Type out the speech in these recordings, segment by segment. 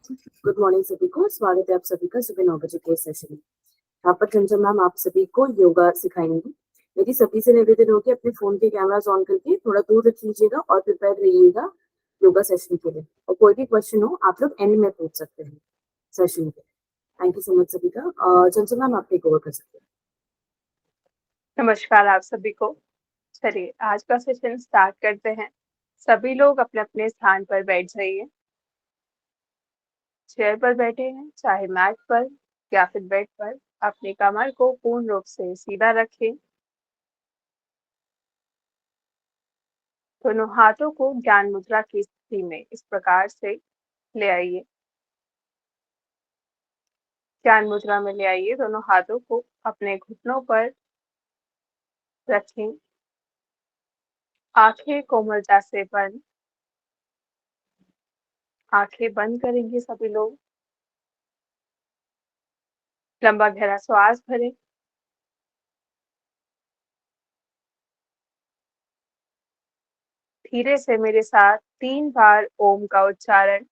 Good morning सभी को। स्वागत है आप सभी का सुबह 9 बजे के सेशन में। यहाँ पर चंचल मैम आप सभी को योगा सिखाएंगी। मेरी सभी से निवेदन हो कि अपने फोन के कैमरास ऑन करके थोड़ा दूर रख लीजिएगा और प्रिपेयर रहिएगा योगा सेशन के लिए। और कोई भी क्वेश्चन हो आप लोग एंड में पूछ सकते हैं सेशन के। थैंक यू सो मच सभी का। चंचल मैम आप टेक ओवर कर सकते हैं। नमस्कार आप सभी को। चलिए आज का सेशन स्टार्ट करते हैं। सभी लोग अपने अपने स्थान पर बैठ जाइए। चेयर पर बैठे हैं चाहे मैट पर या फिर बेड पर, अपनी कमर को पूर्ण रूप से सीधा रखें। दोनों हाथों को ज्ञान मुद्रा की स्थिति में इस प्रकार से ले आइए। ज्ञान मुद्रा में ले आइए। दोनों हाथों को अपने घुटनों पर रखें। आंखें कोमलता से बंद। आंखें बंद करेंगे सभी लोग। लंबा गहरा श्वास भरें। धीरे से मेरे साथ 3 बार ओम का उच्चारण,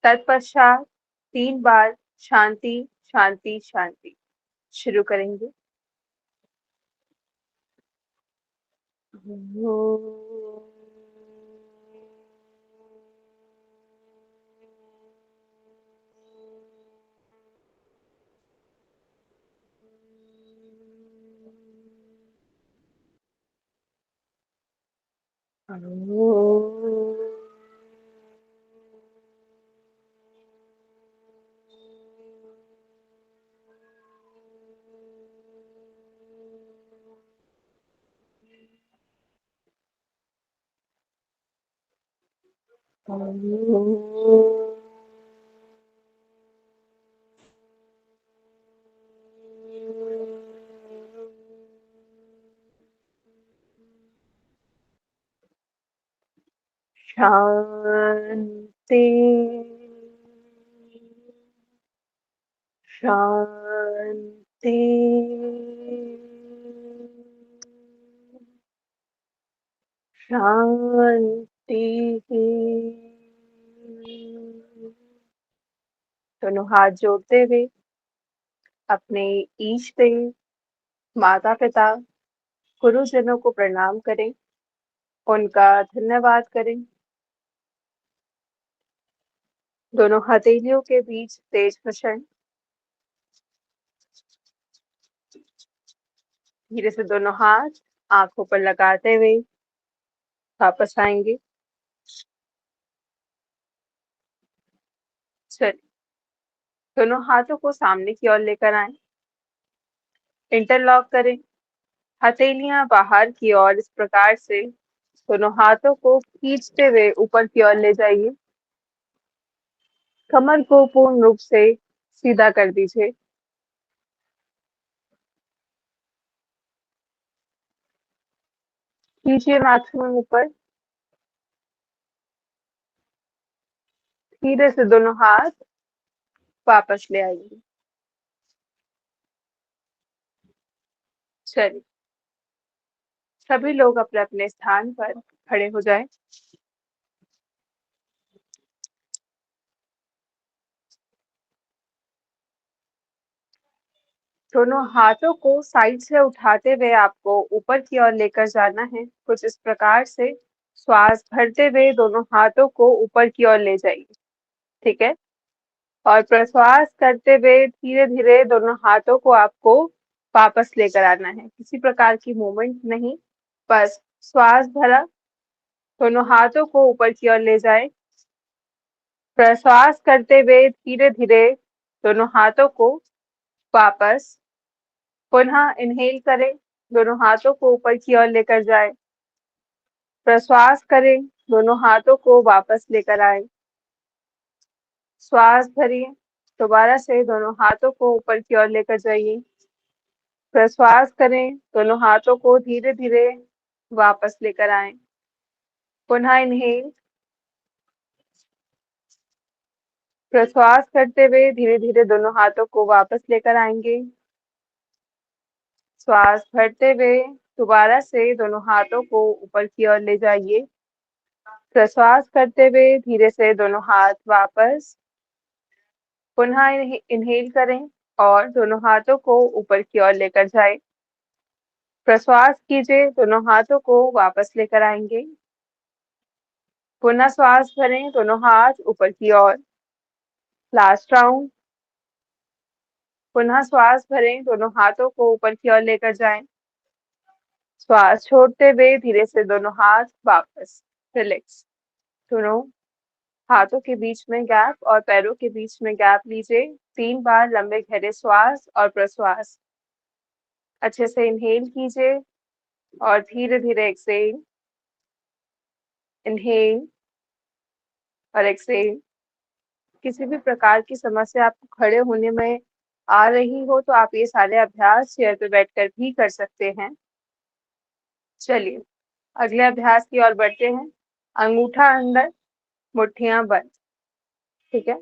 तत्पश्चात 3 बार शांति शांति शांति। शुरू करेंगे। शांति शांति शांति। दोनों हाथ जोड़ते हुए अपने ईश देव, माता पिता, गुरुजनों को प्रणाम करें, उनका धन्यवाद करें। दोनों हथेलियों के बीच तेज घर्षण। धीरे से दोनों हाथ आंखों पर लगाते हुए वापस आएंगे। चलिए दोनों हाथों को सामने की ओर लेकर आए। इंटरलॉक करें। हथेलियां बाहर की ओर इस प्रकार से दोनों हाथों को खींचते हुए ऊपर की ओर ले जाइए। कमर को पूर्ण रूप से सीधा कर दीजिए। खींचिए मैक्सिमम ऊपर। धीरे से दोनों हाथ वापस ले आइए। चलिए सभी लोग अपने अपने स्थान पर खड़े हो जाएं। दोनों हाथों को साइड से उठाते हुए आपको ऊपर की ओर लेकर जाना है। कुछ इस प्रकार से श्वास भरते हुए दोनों हाथों को ऊपर की ओर ले जाइए। ठीक है। और प्रश्वास करते हुए धीरे धीरे दोनों हाथों को आपको वापस लेकर आना है। किसी प्रकार की मूवमेंट नहीं, बस श्वास भरा। दोनों हाथों को ऊपर की ओर ले जाएं। प्रश्वास करते हुए धीरे धीरे दोनों हाथों को वापस। पुनः इनहेल करें। दोनों हाथों को ऊपर की ओर लेकर जाएं। प्रश्वास करें। दोनों हाथों को वापस लेकर आए। श्वास भरिए। दोबारा से दोनों हाथों को ऊपर की ओर लेकर जाइए। प्रश्वास करें। दोनों हाथों को धीरे धीरे वापस लेकर आए। पुनः इनहेल। प्रश्वास करते हुए धीरे धीरे दोनों हाथों को वापस लेकर आएंगे। श्वास भरते हुए दोबारा से दोनों हाथों को ऊपर की ओर ले जाइए। प्रश्वास करते हुए धीरे से दोनों हाथ वापस। पुनः इनहेल करें और दोनों हाथों को ऊपर की ओर लेकर जाएं। प्रश्वास कीजिए, दोनों हाथों को वापस लेकर आएंगे। पुनः श्वास भरें, दोनों हाथ ऊपर की ओर। Last round. पुनः श्वास भरें, दोनों हाथों को ऊपर की ओर लेकर जाएं। श्वास छोड़ते हुए धीरे से दोनों हाथ वापस। रिलैक्स। दोनों हाथों के बीच में गैप और पैरों के बीच में गैप लीजिए। 3 बार लंबे गहरे श्वास और प्रश्वास। अच्छे से इनहेल कीजिए और धीरे धीरे एक्सहेल। इनहेल और एक्सहेल। किसी भी प्रकार की समस्या आपको खड़े होने में आ रही हो तो आप ये सारे अभ्यास चेयर पे बैठकर भी कर सकते हैं। चलिए अगले अभ्यास की ओर बढ़ते हैं। अंगूठा अंदर, मुट्ठियां बंद। ठीक है,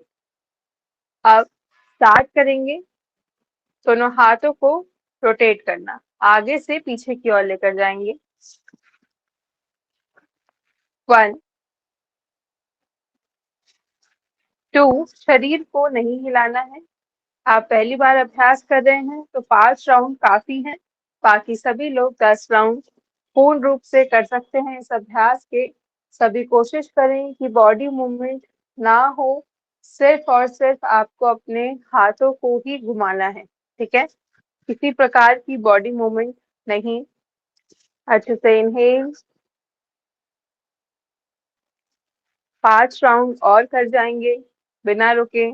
अब स्टार्ट करेंगे। दोनों हाथों को रोटेट करना, आगे से पीछे की ओर लेकर जाएंगे। 1 2, शरीर को नहीं हिलाना है। आप पहली बार अभ्यास कर रहे हैं तो 5 राउंड काफी हैं। बाकी सभी लोग 10 राउंड पूर्ण रूप से कर सकते हैं इस अभ्यास के। सभी कोशिश करें कि बॉडी मूवमेंट ना हो, सिर्फ और सिर्फ आपको अपने हाथों को ही घुमाना है। ठीक है, किसी प्रकार की बॉडी मूवमेंट नहीं। अच्छे से इनहेल। 5 राउंड और कर जाएंगे बिना रुके।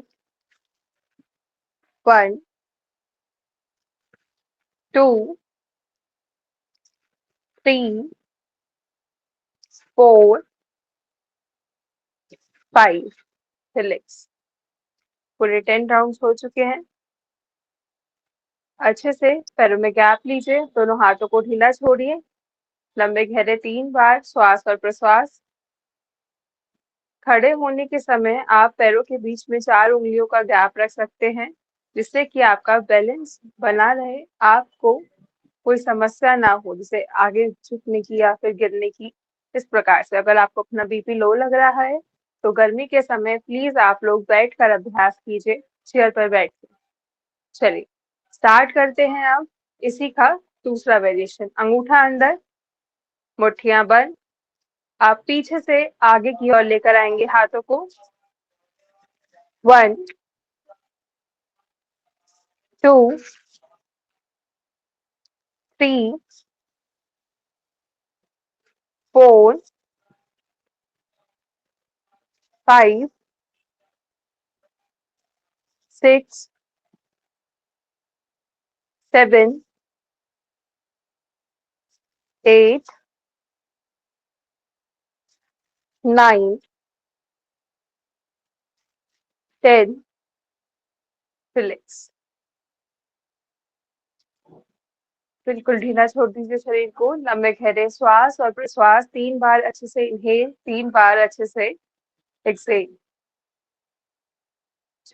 1 2 3 4 5। रिलैक्स। पूरे 10 राउंड्स हो चुके हैं। अच्छे से पैरों में गैप लीजिए, दोनों हाथों को ढीला छोड़िए। लंबे गहरे 3 बार श्वास और प्रश्वास। खड़े होने के समय आप पैरों के बीच में 4 उंगलियों का गैप रख सकते हैं, जिससे कि आपका बैलेंस बना रहे, आपको कोई समस्या ना हो, जैसे आगे झुकने की या फिर गिरने की। इस प्रकार से अगर आपको अपना बीपी लो लग रहा है तो गर्मी के समय प्लीज आप लोग बैठ कर अभ्यास कीजिए, चेयर पर बैठ के। चलिए स्टार्ट करते हैं अब इसी का दूसरा वेरिएशन। अंगूठा अंदर, मुट्ठियां बंद। आप पीछे से आगे की ओर लेकर आएंगे हाथों को। 1 2 3 4 5 6 7 8 9 10। रिलैक्स। बिल्कुल ढीला छोड़ दीजिए शरीर को। लंबे गहरे श्वास और प्रश्वास। 3 बार अच्छे से इनहेल, 3 बार अच्छे से एक्सहेल।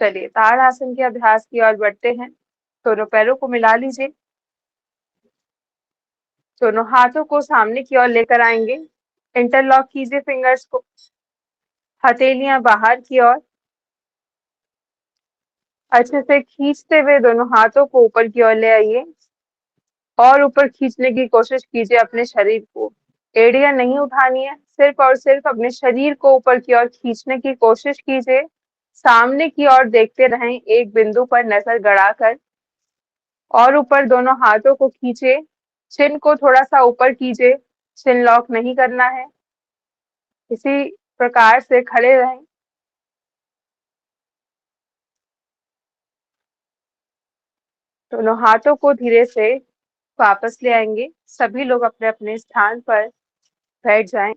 चलिए ताड़ आसन के अभ्यास की ओर बढ़ते हैं। दोनों पैरों को मिला लीजिए, दोनों हाथों को सामने की ओर लेकर आएंगे। इंटरलॉक कीजिए फिंगर्स को, हथेलियां बाहर की ओर। अच्छे से खींचते हुए दोनों हाथों को ऊपर की ओर ले आइए और ऊपर खींचने की कोशिश कीजिए अपने शरीर को। एड़ियां नहीं उठानी है, सिर्फ और सिर्फ अपने शरीर को ऊपर की ओर खींचने की कोशिश कीजिए। सामने की ओर देखते रहें, एक बिंदु पर नजर गड़ाकर, और ऊपर दोनों हाथों को खींचे। चिन को थोड़ा सा ऊपर कीजिए, चिन लॉक नहीं करना है। इसी प्रकार से खड़े रहें। दोनों हाथों को धीरे से वापस ले आएंगे। सभी लोग अपने अपने स्थान पर बैठ जाएं।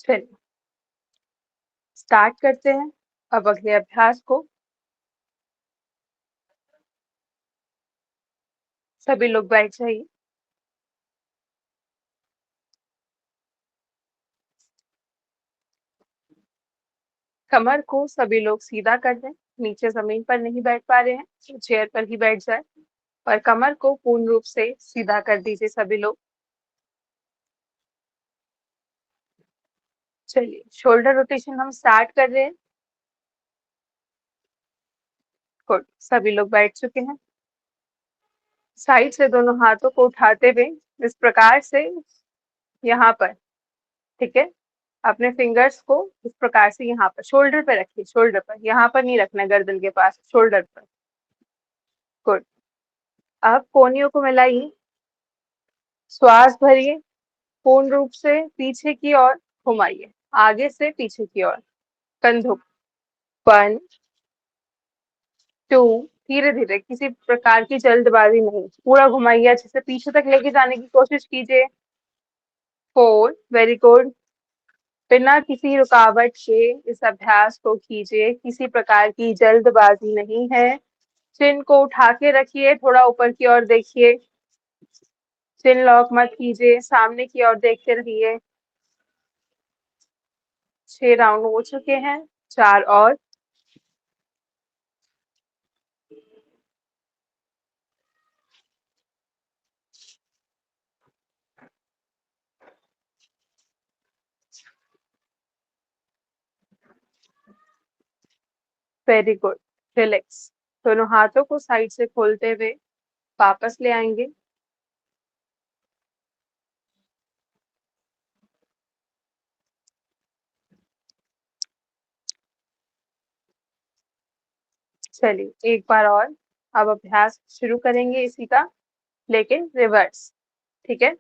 चलिए स्टार्ट करते हैं अब अगले अभ्यास को। सभी लोग बैठ जाइए। कमर को सभी लोग सीधा कर दें। नीचे जमीन पर नहीं बैठ पा रहे हैं तो चेयर पर ही बैठ जाए और कमर को पूर्ण रूप से सीधा कर दीजिए सभी लोग। चलिए, शोल्डर रोटेशन हम स्टार्ट कर रहे हैं। गुड, सभी लोग बैठ चुके हैं। साइड से दोनों हाथों को उठाते हुए इस प्रकार से यहाँ पर, ठीक है, अपने फिंगर्स को इस प्रकार से यहाँ पर शोल्डर पे रखिए, शोल्डर पर, यहाँ पर नहीं रखना, गर्दन के पास, शोल्डर पर। गुड। अब कोहनियों को मिलाइए, श्वास भरिए, पूर्ण रूप से पीछे की ओर घुमाइए, आगे से पीछे की ओर, कंधों, 1 2, धीरे धीरे, किसी प्रकार की जल्दबाजी नहीं, पूरा घुमाइए, अच्छे से पीछे तक लेके जाने की कोशिश कीजिए। 4, वेरी गुड। बिना किसी रुकावट के इस अभ्यास को कीजिए, किसी प्रकार की जल्दबाजी नहीं है। चिन को उठा के रखिए, थोड़ा ऊपर की ओर देखिए, चिन लॉक मत कीजिए, सामने की ओर देखते रहिए। 6 राउंड हो चुके हैं, 4 और। Very good, relax. दोनों हाथों को साइड से खोलते हुए वापस ले आएंगे। चलिए एक बार और, अब अभ्यास शुरू करेंगे इसी का, लेकिन रिवर्स, ठीक है,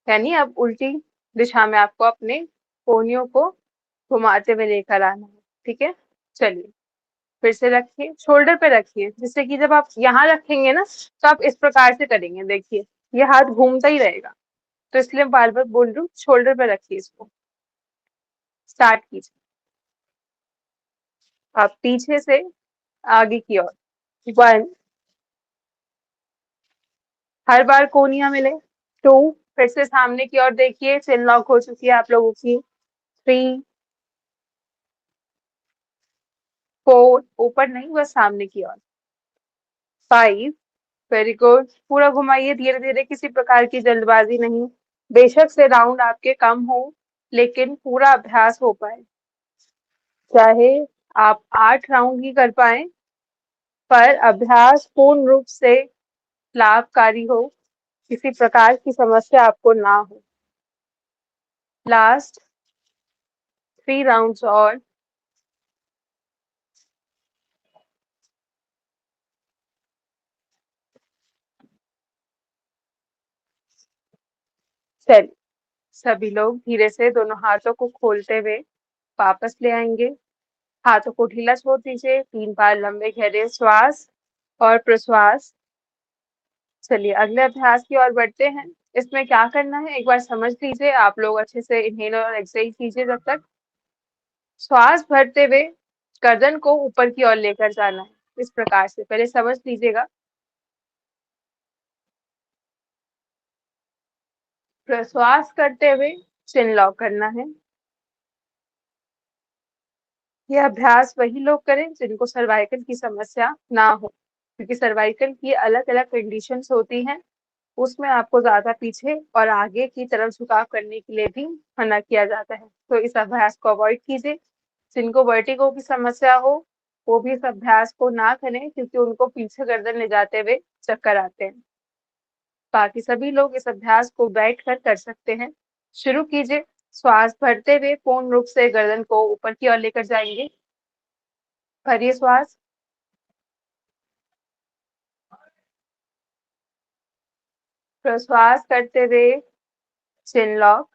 यानी अब उल्टी दिशा में आपको अपने कोहनियों को घुमाते हुए लेकर आना है, ठीक है। चलिए फिर से रखिए, शोल्डर पे रखिए, जिससे कि जब आप यहाँ रखेंगे ना तो आप इस प्रकार से करेंगे, देखिए ये हाथ घूमता ही रहेगा, तो इसलिए बार बार बोल रही हूँ, शोल्डर पे रखिए इसको। स्टार्ट कीजिए, आप पीछे से आगे की ओर, 1, हर बार कोहनियां मिले, 2, फिर से सामने की ओर देखिए, चिन लॉक हो चुकी है आप लोगों की, 3, 4, ऊपर नहीं, बस सामने की ओर, 5, वेरी गुड, पूरा घुमाइए धीरे धीरे, किसी प्रकार की जल्दबाजी नहीं, बेशक से राउंड आपके कम हो लेकिन पूरा अभ्यास हो पाए, चाहे आप 8 राउंड ही कर पाए पर अभ्यास पूर्ण रूप से लाभकारी हो, किसी प्रकार की समस्या आपको ना हो। लास्ट 3 राउंड्स और। चलिए, सभी लोग धीरे से दोनों हाथों को खोलते हुए वापस ले आएंगे, हाथों को ढीला छोड़ दीजिए, 3 बार लंबे गहरे श्वास और प्रश्वास। चलिए अगले अभ्यास की ओर बढ़ते हैं। इसमें क्या करना है एक बार समझ लीजिए, आप लोग अच्छे से इनहेल और एक्सहेल कीजिए। जब तक श्वास भरते हुए गर्दन को ऊपर की ओर लेकर जाना है, इस प्रकार से पहले समझ लीजिएगा। प्रश्वास करते हुए चिन लॉक करना है। यह अभ्यास वही लोग करें जिनको सर्वाइकल की समस्या ना हो, क्योंकि सर्वाइकल की अलग अलग कंडीशंस होती हैं, उसमें आपको ज्यादा पीछे और आगे की तरफ झुकाव करने के लिए भी मना किया जाता है, तो इस अभ्यास को अवॉइड कीजिए। जिनको वर्टिगो की समस्या हो वो भी इस अभ्यास को ना करें, क्योंकि उनको पीछे गर्दन ले जाते हुए चक्कर आते हैं। बाकी सभी लोग इस अभ्यास को बैठकर कर सकते हैं। शुरू कीजिए, श्वास भरते हुए पूर्ण रूप से गर्दन को ऊपर की ओर लेकर जाएंगे। भरिए श्वास, प्रश्वास करते हुए चिन लॉक,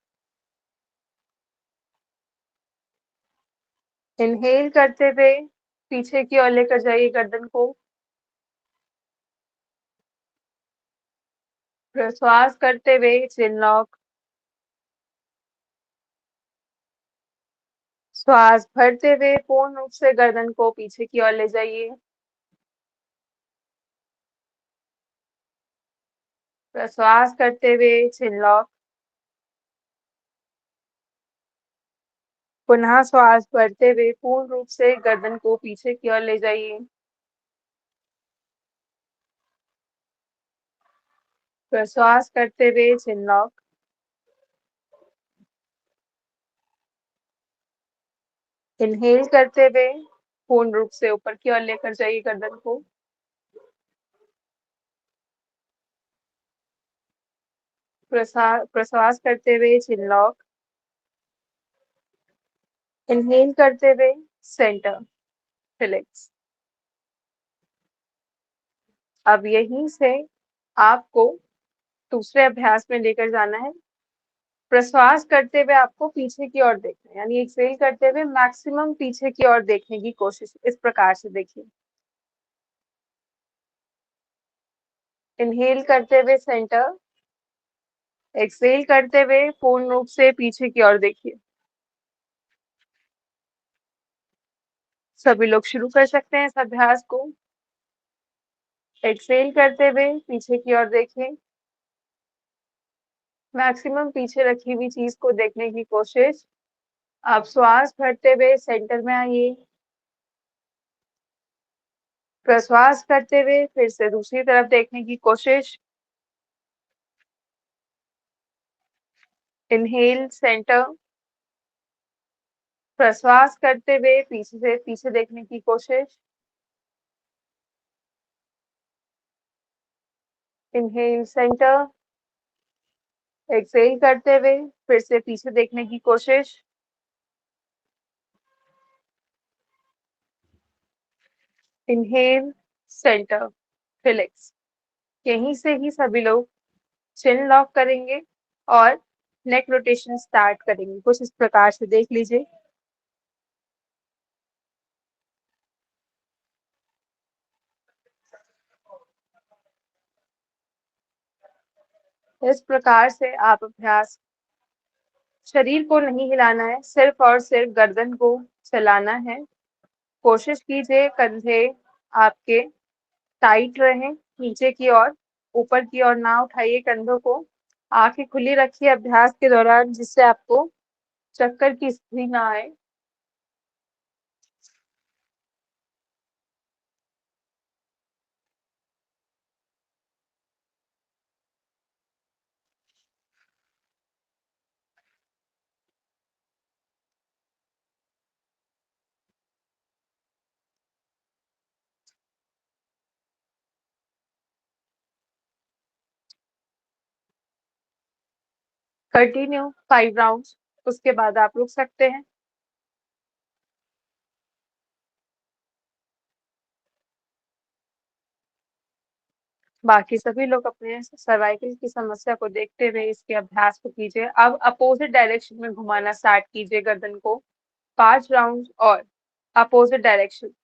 इनहेल करते हुए पीछे की ओर लेकर जाइए गर्दन को, प्रश्वास करते हुए चिन लॉक, श्वास भरते हुए पूर्ण रूप से गर्दन को पीछे की ओर ले जाइए। प्रश्वास करते हुए चिन लॉक। पुनः श्वास भरते हुए पूर्ण रूप से गर्दन को पीछे की ओर ले जाइए। प्रश्वास करते हुए चिन लॉक। इनहेल करते हुए पूर्ण रूप से ऊपर की ओर लेकर जाइए गर्दन को। प्रश्वास करते हुए चिन लॉक। इनहेल करते हुए सेंटर रिलैक्स। अब यहीं से आपको दूसरे अभ्यास में लेकर जाना है। प्रश्वास करते हुए आपको पीछे की ओर देखना है, यानी एक्सहेल करते हुए मैक्सिमम पीछे की ओर देखने की कोशिश इस प्रकार से देखिए। इनहेल करते हुए सेंटर, एक्सहेल करते हुए पूर्ण रूप से पीछे की ओर देखिए। सभी लोग शुरू कर सकते हैं इस अभ्यास को। एक्सहेल करते हुए पीछे की ओर देखिए। मैक्सिमम पीछे रखी हुई चीज को देखने की कोशिश। आप श्वास भरते हुए सेंटर में आइए। प्रश्वास करते हुए फिर से दूसरी तरफ देखने की कोशिश। इनहेल सेंटर, प्रश्वास करते हुए पीछे से पीछे देखने की कोशिश। इनहेल सेंटर, एक्सहेल करते हुए फिर से पीछे देखने की कोशिश। Inhale centre relax. यहीं से ही सभी लोग चिन लॉक करेंगे और नेक रोटेशन स्टार्ट करेंगे। कुछ इस प्रकार से देख लीजिए। इस प्रकार से आप अभ्यास, शरीर को नहीं हिलाना है, सिर्फ और सिर्फ गर्दन को चलाना है। कोशिश कीजिए कंधे आपके टाइट रहें नीचे की ओर, ऊपर की ओर ना उठाइए कंधों को। आंखें खुली रखिए अभ्यास के दौरान, जिससे आपको चक्कर की स्थिति ना आए। कंटिन्यू 5 राउंड्स, उसके बाद आप रुक सकते हैं। बाकी सभी लोग अपने सर्वाइकल की समस्या को देखते हुए इसके अभ्यास को कीजिए। अब अपोजिट डायरेक्शन में घुमाना स्टार्ट कीजिए गर्दन को। 5 राउंड और opposite direction.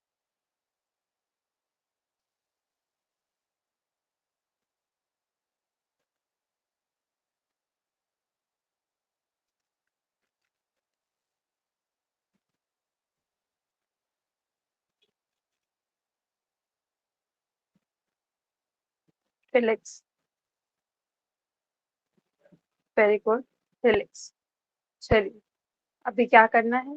Relax, very good, relax. चलिए, अभी क्या करना है,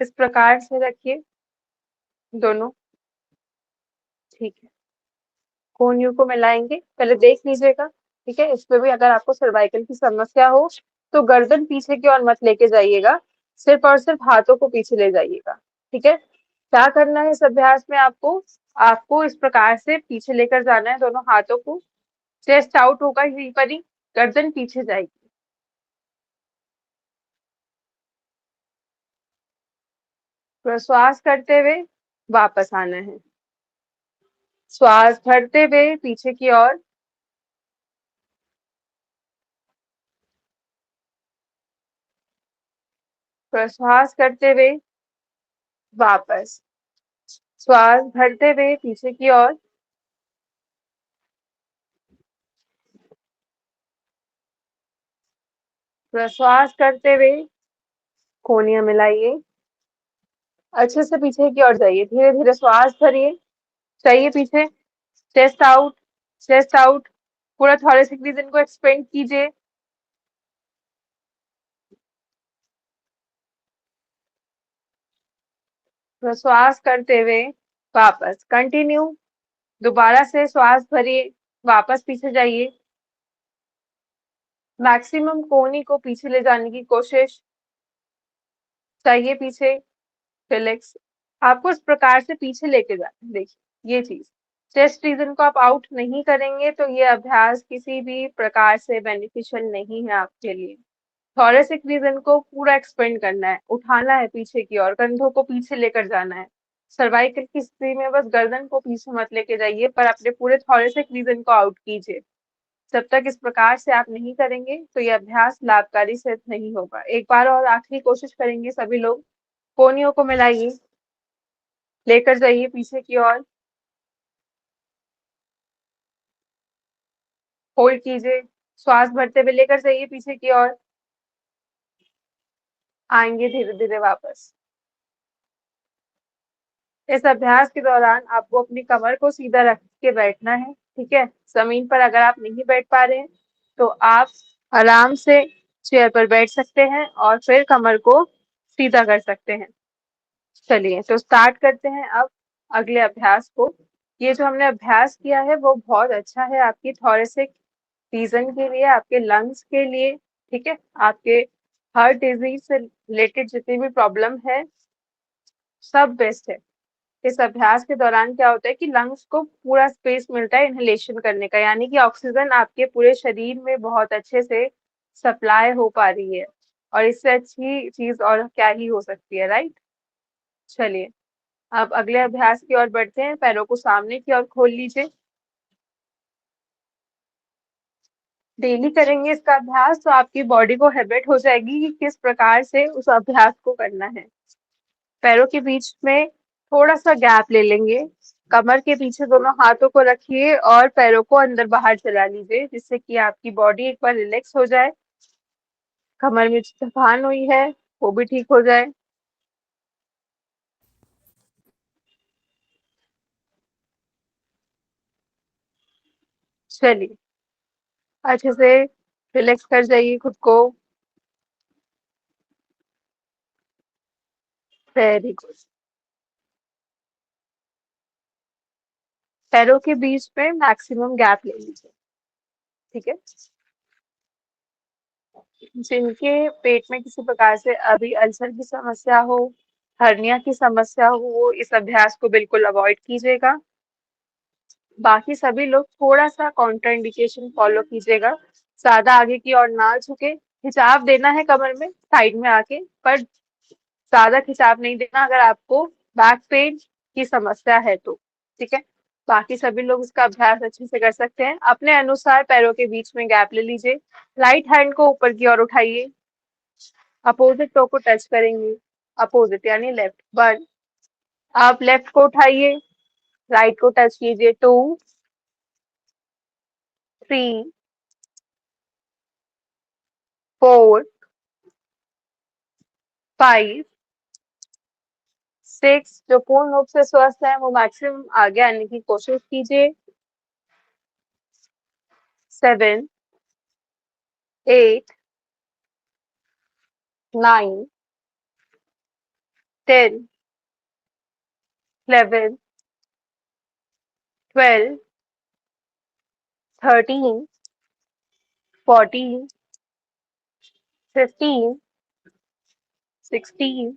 इस प्रकार से रखिए दोनों। ठीक है, कोन यू को मिलाएंगे, पहले देख लीजिएगा। ठीक है, इसमें भी अगर आपको सर्वाइकल की समस्या हो तो गर्दन पीछे की ओर मत लेके जाइएगा, सिर्फ और सिर्फ हाथों को पीछे ले जाइएगा। ठीक है, क्या करना है इस अभ्यास में, आपको आपको इस प्रकार से पीछे लेकर जाना है दोनों हाथों को। चेस्ट आउट होगा यहीं पर ही, गर्दन पीछे जाएगी। प्रश्वास करते हुए वापस आना है। श्वास भरते हुए पीछे की ओर। प्रश्वास करते हुए वापस। श्वास भरते हुए पीछे की ओर। प्रश्वास करते हुए कोहनियां मिलाइए। अच्छे से पीछे की ओर जाइए, धीरे धीरे श्वास भरिए, चाहिए पीछे। चेस्ट आउट, चेस्ट आउट, पूरा थोरेसिक रीजन को एक्सपेंड कीजिए। तो श्वास करते हुए वापस कंटिन्यू, दोबारा से श्वास भरिए, वापस पीछे जाइए, मैक्सिमम कोहनी को पीछे ले जाने की कोशिश, चाहिए पीछे, रिलैक्स, आपको इस प्रकार से पीछे लेके जाना है। देखिए ये चीज, चेस्ट रीजन को आप आउट नहीं करेंगे तो ये अभ्यास किसी भी प्रकार से बेनिफिशियल नहीं है आपके लिए। थोरेसिक रीजन को पूरा एक्सपेंड करना है, उठाना है पीछे की ओर, कंधों को पीछे लेकर जाना है। सर्वाइकल की स्थिति में बस गर्दन को पीछे मत लेके जाइए, पर अपने पूरे थोरेसिक रीजन को आउट कीजिए। जब तक इस प्रकार से आप नहीं करेंगे तो ये अभ्यास लाभकारी सिद्ध नहीं होगा। एक बार और आखिरी कोशिश करेंगे सभी लोग, कोहनियों को मिलाइए, लेकर जाइए पीछे की ओर, होल्ड कीजिए, श्वास भरते हुए लेकर जाइए पीछे की ओर, आएंगे धीरे धीरे वापस। इस अभ्यास के दौरान आपको अपनी कमर को सीधा रख के बैठना है, ठीक है। जमीन पर अगर आप नहीं बैठ पा रहे हैं तो आप आराम से चेयर पर बैठ सकते हैं और फिर कमर को सीधा कर सकते हैं। चलिए तो स्टार्ट करते हैं अब अगले अभ्यास को। ये जो हमने अभ्यास किया है वो बहुत अच्छा है आपकी थोरेसिक रीजन के लिए, आपके लंग्स के लिए, ठीक है। आपके हार्ट डिजीज से रिलेटेड जितनी भी प्रॉब्लम है सब बेस्ट है। इस अभ्यास के दौरान क्या होता है कि लंग्स को पूरा स्पेस मिलता है इनहेलेशन करने का, यानी कि ऑक्सीजन आपके पूरे शरीर में बहुत अच्छे से सप्लाई हो पा रही है, और इससे अच्छी चीज और क्या ही हो सकती है, राइट। चलिए अब अगले अभ्यास की ओर बढ़ते हैं। पैरों को सामने की ओर खोल लीजिए। डेली करेंगे इसका अभ्यास तो आपकी बॉडी को हैबिट हो जाएगी कि किस प्रकार से उस अभ्यास को करना है। पैरों के बीच में थोड़ा सा गैप ले लेंगे, कमर के पीछे दोनों हाथों को रखिए और पैरों को अंदर बाहर चला लीजिए, जिससे कि आपकी बॉडी एक बार रिलैक्स हो जाए, कमर में जो थकान हुई है वो भी ठीक हो जाए। चलिए अच्छे से रिलैक्स कर जाइए खुद को। Very good. पैरों के बीच में मैक्सिमम गैप ले लीजिए, ठीक है। जिनके पेट में किसी प्रकार से अभी अल्सर की समस्या हो, हर्निया की समस्या हो, वो इस अभ्यास को बिल्कुल अवॉइड कीजिएगा। बाकी सभी लोग थोड़ा सा कॉन्ट्राइंडिकेशन फॉलो कीजिएगा, ज्यादा आगे की ओर ना झुके, खिंचाव देना है कमर में साइड में आके, पर ज्यादा खिंचाव नहीं देना अगर आपको बैक पेन की समस्या है तो, ठीक है। बाकी सभी लोग इसका अभ्यास अच्छे से कर सकते हैं। अपने अनुसार पैरों के बीच में गैप ले लीजिए, राइट हैंड को ऊपर की ओर उठाइए, अपोजिट टो को टच करेंगे, अपोजिट यानी लेफ्ट, वन। आप लेफ्ट को उठाइए, राइट को टच कीजिए, two, three, four, five, six. जो पूर्ण रूप से स्वस्थ है वो मैक्सिमम आगे आने की कोशिश कीजिए, seven, eight, nine, ten, 11, 12, 13, 14, 15, 16,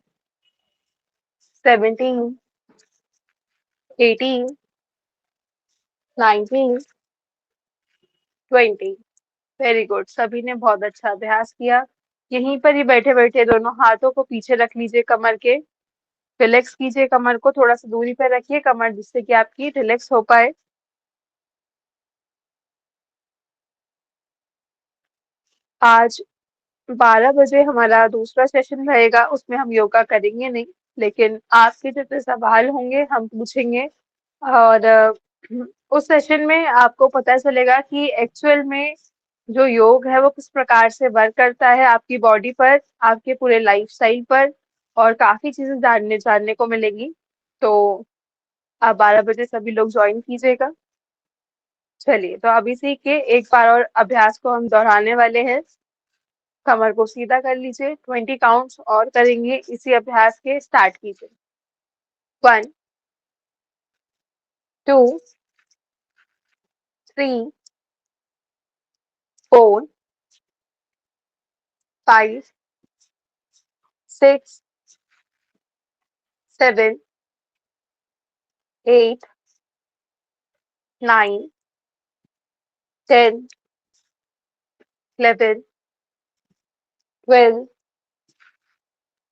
17, 18, 19, 20। Very good, सभी ने बहुत अच्छा अभ्यास किया। यहीं पर ही बैठे बैठे दोनों हाथों को पीछे रख लीजिए कमर के, रिलैक्स कीजिए कमर को, थोड़ा सा दूरी पर रखिए कमर, जिससे कि आपकी रिलैक्स हो पाए। आज 12 बजे हमारा दूसरा सेशन रहेगा, उसमें हम योगा करेंगे नहीं, लेकिन आपके जितने सवाल होंगे हम पूछेंगे, और उस सेशन में आपको पता चलेगा कि एक्चुअल में जो योग है वो किस प्रकार से वर्क करता है आपकी बॉडी पर, आपके पूरे लाइफस्टाइल पर, और काफी चीजें जानने जानने को मिलेगी। तो आप 12 बजे सभी लोग ज्वाइन कीजिएगा। चलिए, तो अब इसी के एक बार और अभ्यास को हम दोहराने वाले हैं। कमर को सीधा कर लीजिए, 20 काउंट्स और करेंगे इसी अभ्यास के। स्टार्ट कीजिए। 1, 2, 3, 4, 5, 6, 7, 8, 9, 10, 11, 12,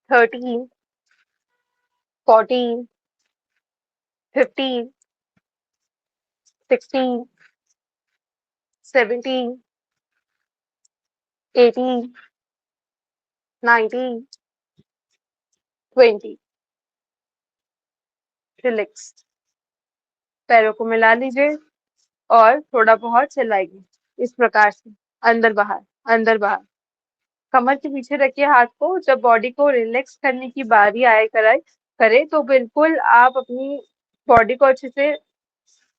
13, 14, 15, 16, 17, 18, 19, 20। रिलैक्स। पैरों को मिला लीजिए और थोड़ा बहुत चलाइए इस प्रकार से, अंदर बाहर, अंदर बाहर। कमर के पीछे रखिए हाथ को। जब बॉडी को रिलैक्स करने की बारी आए कराए करे तो बिल्कुल आप अपनी बॉडी को अच्छे से,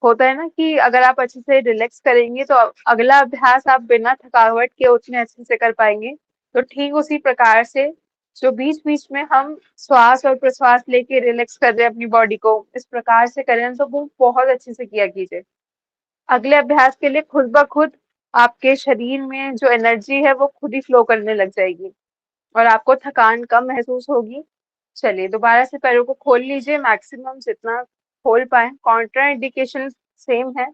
होता है ना कि अगर आप अच्छे से रिलैक्स करेंगे तो अगला अभ्यास आप बिना थकावट के उतने अच्छे से कर पाएंगे। तो ठीक उसी प्रकार से जो बीच बीच में हम श्वास और प्रश्वास लेके रिलैक्स कर रहे हैं अपनी बॉडी को, इस प्रकार से करें तो वो बहुत अच्छे से किया कीजिए। अगले अभ्यास के लिए खुद ब खुद आपके शरीर में जो एनर्जी है वो खुद ही फ्लो करने लग जाएगी और आपको थकान कम महसूस होगी। चलिए, दोबारा से पैरों को खोल लीजिए, मैक्सिमम जितना खोल पाए। कॉन्ट्रा इंडिकेशन सेम है।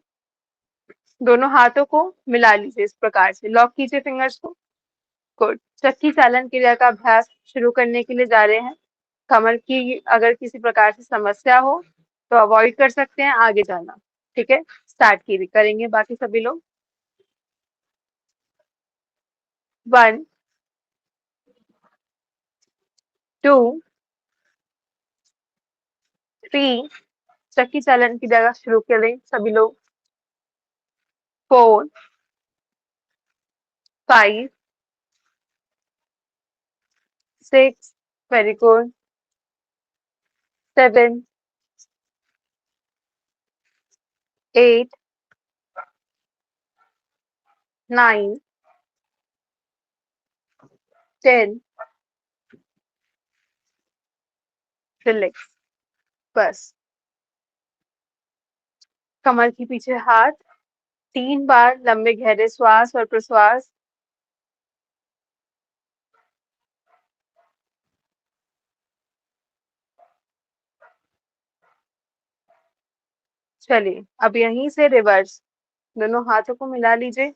दोनों हाथों को मिला लीजिए इस प्रकार से, लॉक कीजिए फिंगर्स को। गुड। चक्की चालन क्रिया का अभ्यास शुरू करने के लिए जा रहे हैं। कमर की अगर किसी प्रकार से समस्या हो तो अवॉइड कर सकते हैं आगे जाना। ठीक है, स्टार्ट की करेंगे बाकी सभी लोग। 1, 2, 3, चक्की चालन की जगह शुरू करें सभी लोग। 4, 5, 6, वेरी गुड। 7, 8, 9, 10। रिलैक्स। बस। कमर के पीछे हाथ, 3 बार लंबे गहरे श्वास और प्रश्वास। चलिए, अब यहीं से रिवर्स, दोनों हाथों को मिला लीजिए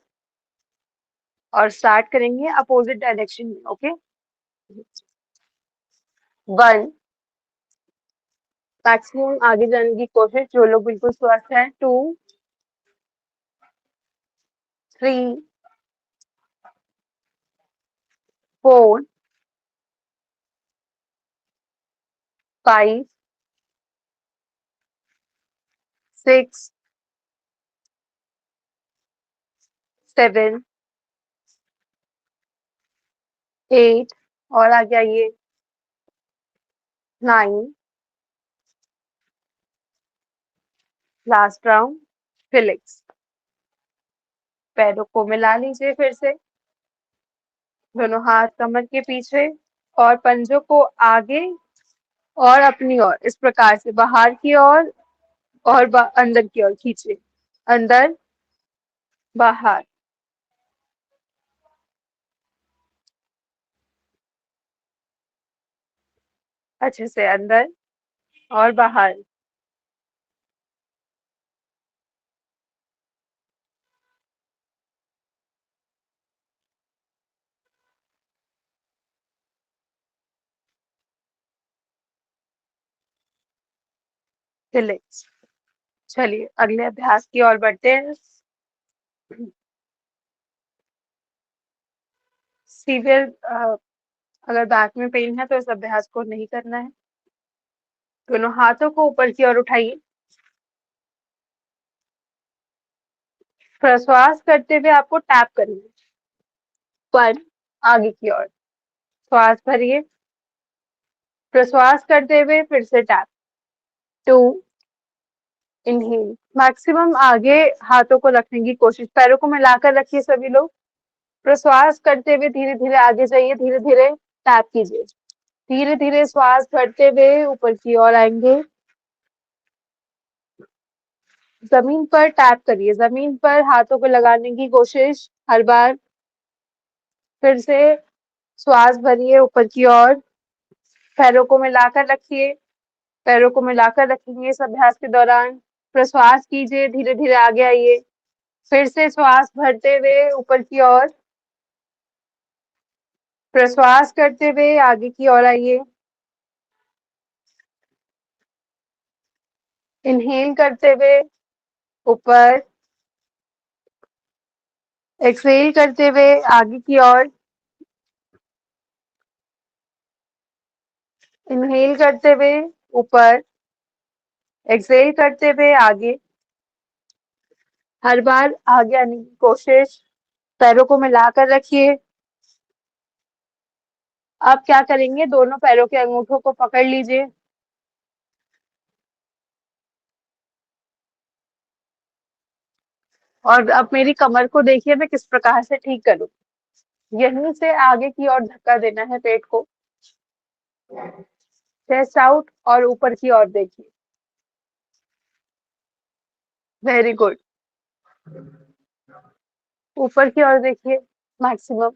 और स्टार्ट करेंगे अपोजिट डायरेक्शन में। ओके, 1, मैक्सिमम आगे जाने की कोशिश जो लोग बिल्कुल स्वस्थ हैं। 2, 3, 4, 5, 6, 7, 8 और आगे आइए, 9। Last round. रिलैक्स। पैरों को मिला लीजिए फिर से, दोनों हाथ कमर के पीछे और पंजों को आगे और अपनी ओर इस प्रकार से बाहर की ओर और अंदर की ओर खींचिए। अंदर, बाहर, अच्छे से अंदर और बाहर। रिलैक्स। चलिए, अगले अभ्यास की ओर बढ़ते हैं। सीवियर अगर बैक में पेन है तो इस अभ्यास को नहीं करना है। दोनों हाथों को ऊपर की ओर उठाइए। प्रश्वास करते हुए आपको टैप करना है पर आगे की ओर। श्वास भरिए, प्रश्वास करते हुए फिर से टैप। 2, इनहेल, मैक्सिमम आगे हाथों को रखने की कोशिश, पैरों को मिलाकर रखिए सभी लोग। प्रश्वास करते हुए धीरे धीरे आगे जाइए, धीरे धीरे टैप कीजिए, धीरे धीरे श्वास भरते हुए ऊपर की ओर आएंगे, जमीन पर टैप करिए, जमीन पर हाथों को लगाने की कोशिश हर बार। फिर से श्वास भरिए ऊपर की ओर, पैरों को मिलाकर रखिए, पैरों को मिलाकर रखेंगे इस अभ्यास के दौरान। प्रश्वास कीजिए, धीरे धीरे आगे आइए, फिर से श्वास भरते हुए ऊपर की ओर, प्रश्वास करते हुए आगे की ओर आइए, इनहेल करते हुए ऊपर, एक्सहेल करते हुए आगे की ओर, इनहेल करते हुए ऊपर, एक्सहेल करते हुए आगे, हर बार आगे आने की कोशिश, पैरों को मिलाकर रखिए। अब क्या करेंगे, दोनों पैरों के अंगूठों को पकड़ लीजिए, और अब मेरी कमर को देखिए मैं किस प्रकार से ठीक करूं। यहीं से आगे की ओर धक्का देना है पेट को, चेस्ट आउट और ऊपर की ओर देखिए। वेरी गुड, ऊपर की ओर देखिए मैक्सिमम,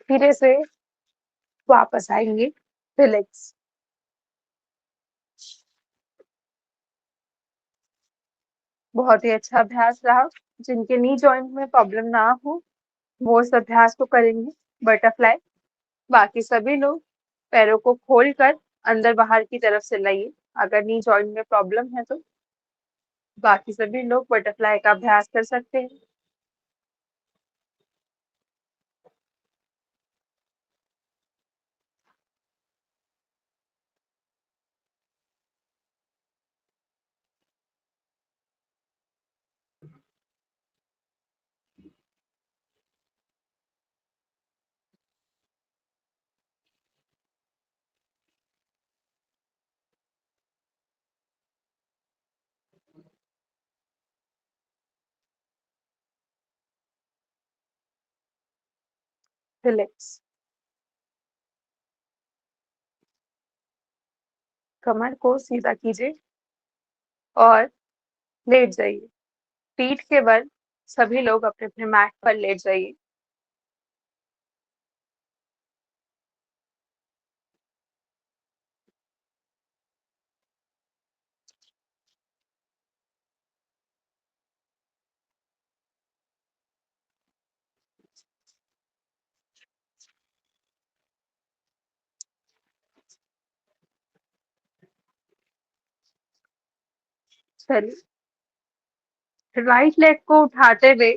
धीरे से वापस आएंगे, रिलैक्स। बहुत ही अच्छा अभ्यास रहा। जिनके नी जॉइंट में प्रॉब्लम ना हो वो इस अभ्यास को करेंगे, बटरफ्लाई। बाकी सभी लोग पैरों को खोलकर अंदर बाहर की तरफ से लाइए, अगर नी जॉइंट में प्रॉब्लम है तो। बाकी सभी लोग बटरफ्लाई का अभ्यास कर सकते हैं। रिलैक्स, कमर को सीधा कीजिए और लेट जाइए, पीठ के बल सभी लोग अपने अपने मैट पर लेट जाइए। चलिए, राइट लेग को उठाते हुए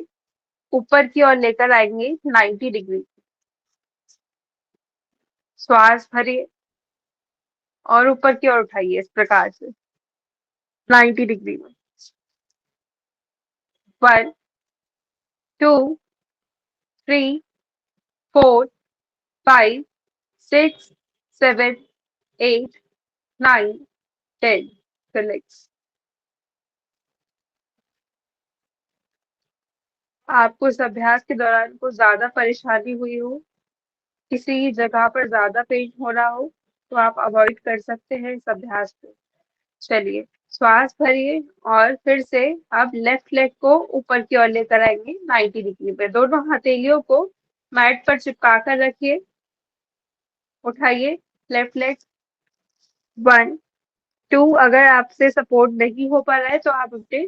ऊपर की ओर लेकर आएंगे 90 डिग्री, श्वास भरिए और ऊपर की ओर उठाइए इस प्रकार से 90 डिग्री में। 1 2 3 4 5 6 7 8 9 10, रिलैक्स। आपको इस अभ्यास के दौरान कुछ ज्यादा परेशानी हुई हो, किसी जगह पर ज्यादा पेन हो रहा हो, तो आप अवॉइड कर सकते हैं इस अभ्यास को। चलिए, श्वास भरिए और फिर से अब लेफ्ट लेग को ऊपर की ओर लेकर आएंगे 90 डिग्री पे, दोनों हथेलियों को मैट पर चिपका कर रखिए, उठाइए लेफ्ट लेग। 1 2, अगर आपसे सपोर्ट नहीं हो पा रहा है तो आप अपने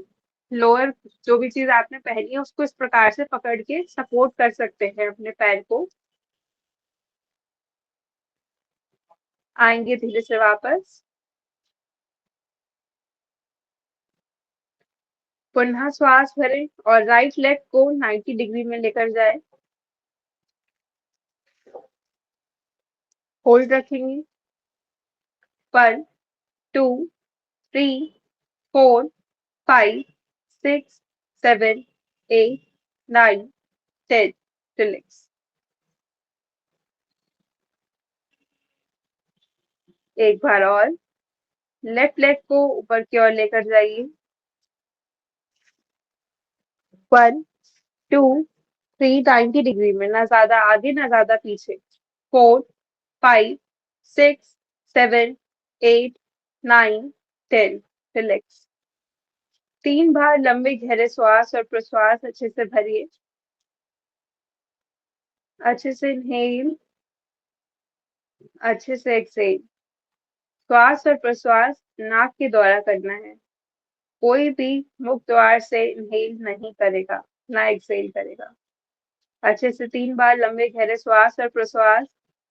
लोअर, जो भी चीज आपने पहनी है उसको इस प्रकार से पकड़ के सपोर्ट कर सकते हैं अपने पैर को। आएंगे धीरे से वापस, पुनः श्वास भरें और राइट लेग को 90 डिग्री में लेकर जाए, होल्ड रखेंगे। 1 2 3 4 5 6 7 8 9 10, रिलैक्स। एक बार और, लेफ्ट लेग को ऊपर की ओर लेकर जाइए। 1, 2, 3, 90 डिग्री में, ना ज्यादा आगे ना ज्यादा पीछे। 4, 5, 6, 7, 8, 9, 10। रिलैक्स। 3 बार लंबे गहरे श्वास और प्रश्वास अच्छे से भरिए। अच्छे से इनहेल, अच्छे से एक्सहेल। श्वास और प्रश्वास नाक के द्वारा करना है। कोई भी मुख द्वार से इनहेल नहीं करेगा, ना एक्सहेल करेगा। अच्छे से 3 बार लंबे गहरे श्वास और प्रश्वास।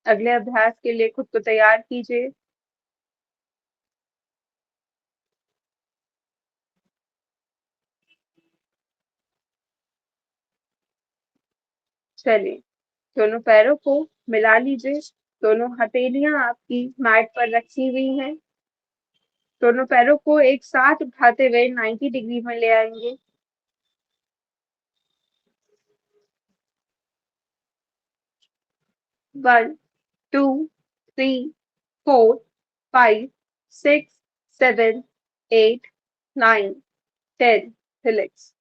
अगले अभ्यास के लिए खुद को तैयार कीजिए। चलिए, दोनों पैरों को मिला लीजिए। दोनों हथेलियां आपकी मैट पर रखी हुई हैं। दोनों पैरों को एक साथ उठाते हुए 90 डिग्री में ले आएंगे। 1, 2, 3, 4, 5, 6, 7, 8, 9, 10। रिलैक्स।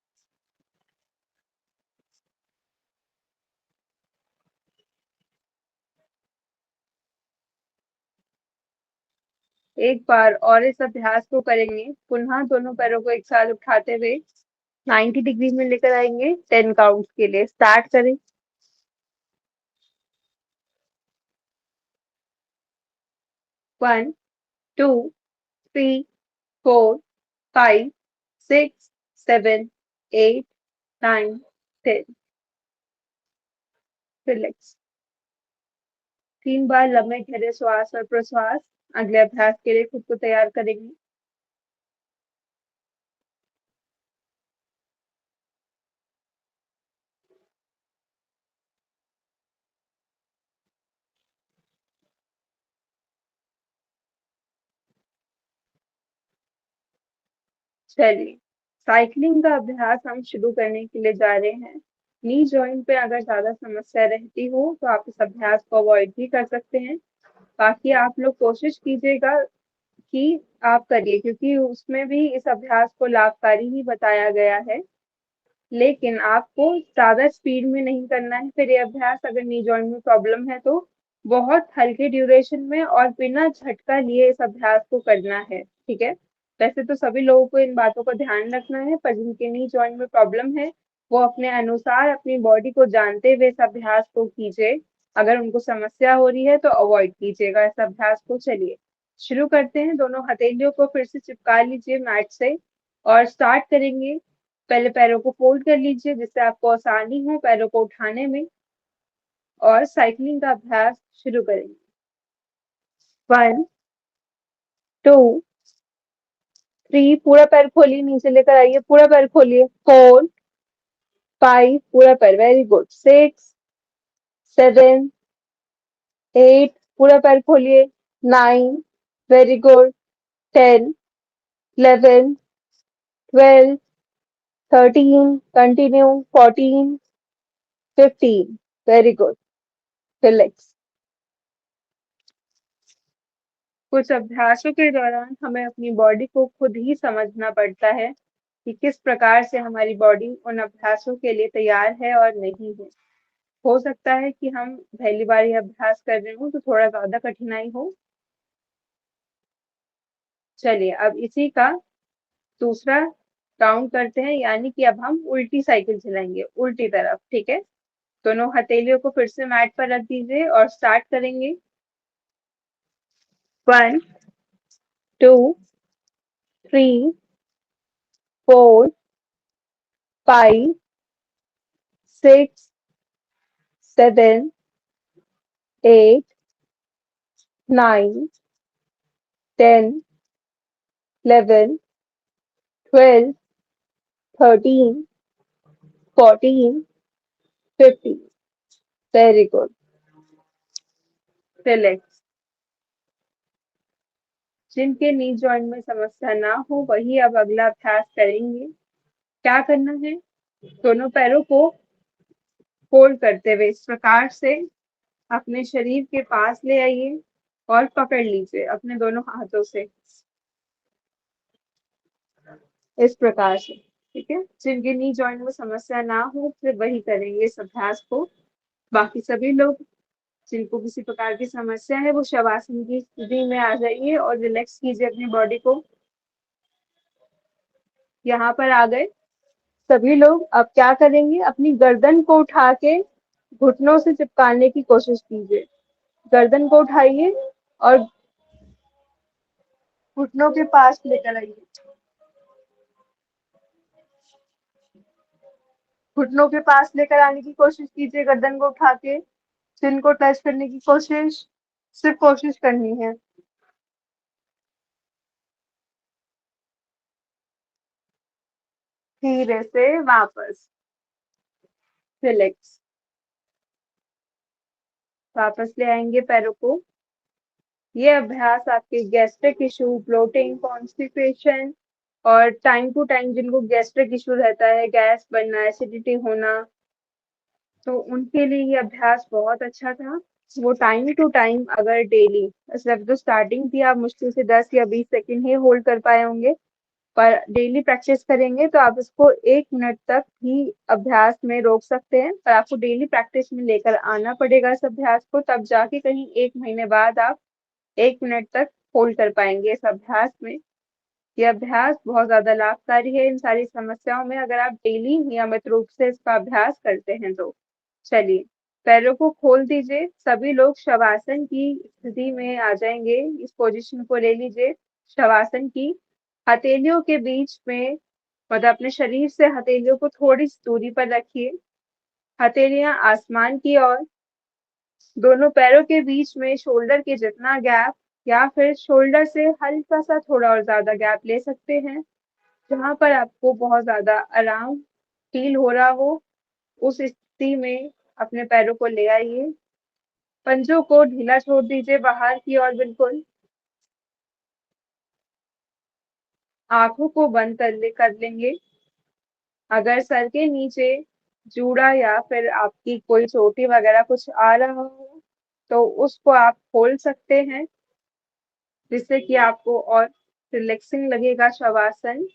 एक बार और इस अभ्यास को करेंगे। पुनः दोनों पैरों को एक साथ उठाते हुए 90 डिग्री में लेकर आएंगे 10 काउंट के लिए। स्टार्ट करें। 1, 2, 3, 4, 5, 6, 7, 8, 9, 10। रिलैक्स। 3 बार लंबे गहरे श्वास और प्रश्वास। अगले अभ्यास के लिए खुद को तैयार करेंगे। चलिए, साइकिलिंग का अभ्यास हम शुरू करने के लिए जा रहे हैं। नी जॉइंट पे अगर ज्यादा समस्या रहती हो तो आप इस अभ्यास को अवॉइड भी कर सकते हैं। बाकी आप लोग कोशिश कीजिएगा कि आप करिए, क्योंकि उसमें भी इस अभ्यास को लाभकारी ही बताया गया है। लेकिन आपको ज्यादा स्पीड में नहीं करना है फिर ये अभ्यास। अगर नी जॉइंट में प्रॉब्लम है तो बहुत हल्के ड्यूरेशन में और बिना झटका लिए इस अभ्यास को करना है, ठीक है। वैसे तो सभी लोगों को इन बातों का ध्यान रखना है, पर जिनके नी जॉइंट में प्रॉब्लम है वो अपने अनुसार अपनी बॉडी को जानते हुए इस अभ्यास को कीजिए। अगर उनको समस्या हो रही है तो अवॉइड कीजिएगा इस अभ्यास को। चलिए शुरू करते हैं। दोनों हथेलियों को फिर से चिपका लीजिए मैट से और स्टार्ट करेंगे। पहले पैरों को फोल्ड कर लीजिए जिससे आपको आसानी हो पैरों को उठाने में, और साइकिलिंग का अभ्यास शुरू करेंगे। 1, 2, 3, पूरा पैर खोलिए, नीचे लेकर आइए, पूरा पैर खोलिए। 4, 5, पूरा पैर, वेरी गुड। 6, 7, 8, पूरा पैर खोलिए। 9, very good. 10, 11, 12, 13, continue. 14, 15, very good. Relax. कुछ अभ्यासों के दौरान हमें अपनी बॉडी को खुद ही समझना पड़ता है कि किस प्रकार से हमारी बॉडी उन अभ्यासों के लिए तैयार है और नहीं है। हो सकता है कि हम पहली बार ये अभ्यास कर रहे हो तो थोड़ा ज्यादा कठिनाई हो। चलिए अब इसी का दूसरा राउंड करते हैं, यानी कि अब हम उल्टी साइकिल चलाएंगे, उल्टी तरफ, ठीक है। दोनों हथेलियों को फिर से मैट पर रख दीजिए और स्टार्ट करेंगे। 1, 2, 3, 4, 5, 6, 7, 8, 9, 10, 11, 12, 13, 14, 15। Very good. रिलैक्स। जिनके नी जॉइंट में समस्या ना हो वही अब अगला अभ्यास करेंगे। क्या करना है? दोनों पैरों को फोल्ड करते हुए इस प्रकार से अपने शरीर के पास ले आइए और पकड़ लीजिए अपने दोनों हाथों से। इस प्रकार से। ठीक है, जिनके नी जॉइंट में समस्या ना हो फिर वही करेंगे इस अभ्यास को। बाकी सभी लोग जिनको किसी प्रकार की समस्या है वो शवासन की स्थिति में आ जाइए और रिलैक्स कीजिए अपनी बॉडी को। यहाँ पर आ गए सभी लोग। अब क्या करेंगे, अपनी गर्दन को उठा के घुटनों से चिपकाने की कोशिश कीजिए। गर्दन को उठाइए और घुटनों के पास लेकर आइए। घुटनों के पास लेकर आने की कोशिश कीजिए गर्दन को उठा के। चिन को टच करने की कोशिश, सिर्फ कोशिश करनी है। धीरे से वापस रिलैक्स। वापस ले आएंगे पैरों को। ये अभ्यास आपके गैस्ट्रिक इशू, ब्लोटिंग, कॉन्स्टिपेशन और टाइम टू टाइम जिनको गैस्ट्रिक इशू रहता है, गैस बनना, एसिडिटी होना, तो उनके लिए ये अभ्यास बहुत अच्छा था। वो टाइम टू टाइम अगर डेली, सिर्फ जो स्टार्टिंग थी आप मुश्किल से 10 या 20 सेकंड ही होल्ड कर पाए होंगे, पर डेली प्रैक्टिस करेंगे तो आप इसको 1 मिनट तक भी अभ्यास में रोक सकते हैं। पर आपको डेली प्रैक्टिस में लेकर आना पड़ेगा इस अभ्यास को, तब जाके कहीं 1 महीने बाद आप 1 मिनट तक होल्ड कर पाएंगे इस अभ्यास में। ये अभ्यास बहुत ज्यादा लाभकारी है इन सारी समस्याओं में, अगर आप डेली नियमित रूप से इसका अभ्यास करते हैं तो। चलिए, पैरों को खोल दीजिए। सभी लोग शवासन की स्थिति में आ जाएंगे। इस पोजीशन को ले लीजिए शवासन की। हथेलियों के बीच में, मतलब अपने शरीर से हथेलियों को थोड़ी सी दूरी पर रखिए। हथेलियां आसमान की ओर। दोनों पैरों के बीच में शोल्डर के जितना गैप या फिर शोल्डर से हल्का सा थोड़ा और ज्यादा गैप ले सकते हैं। जहां पर आपको बहुत ज्यादा आराम फील हो रहा हो, उस स्थिति में अपने पैरों को ले आइए। पंजों को ढीला छोड़ दीजिए बाहर की ओर बिल्कुल। आंखों को बंद कर लेंगे। अगर सर के नीचे जूड़ा या फिर आपकी कोई चोटी वगैरह कुछ आ रहा हो तो उसको आप खोल सकते हैं, जिससे कि आपको और रिलैक्सिंग लगेगा शवासन।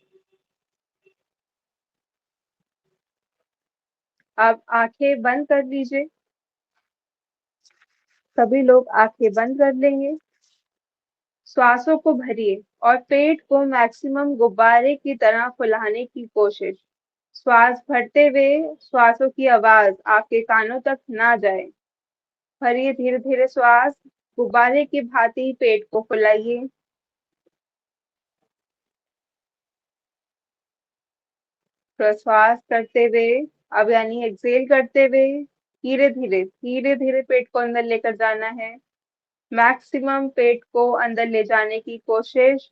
आप आंखें बंद कर लीजिए। सभी लोग आंखें बंद कर लेंगे। श्वासों को भरिए और पेट को मैक्सिमम गुब्बारे की तरह फुलाने की कोशिश। श्वास भरते हुए श्वासों की आवाज आपके कानों तक ना जाए। भरिए धीरे धीरे श्वास। गुब्बारे की भांति पेट को फुलाइए। प्रश्वास करते हुए, अब यानी एक्सेल करते हुए धीरे धीरे पेट को अंदर लेकर जाना है। मैक्सिमम पेट को अंदर ले जाने की कोशिश।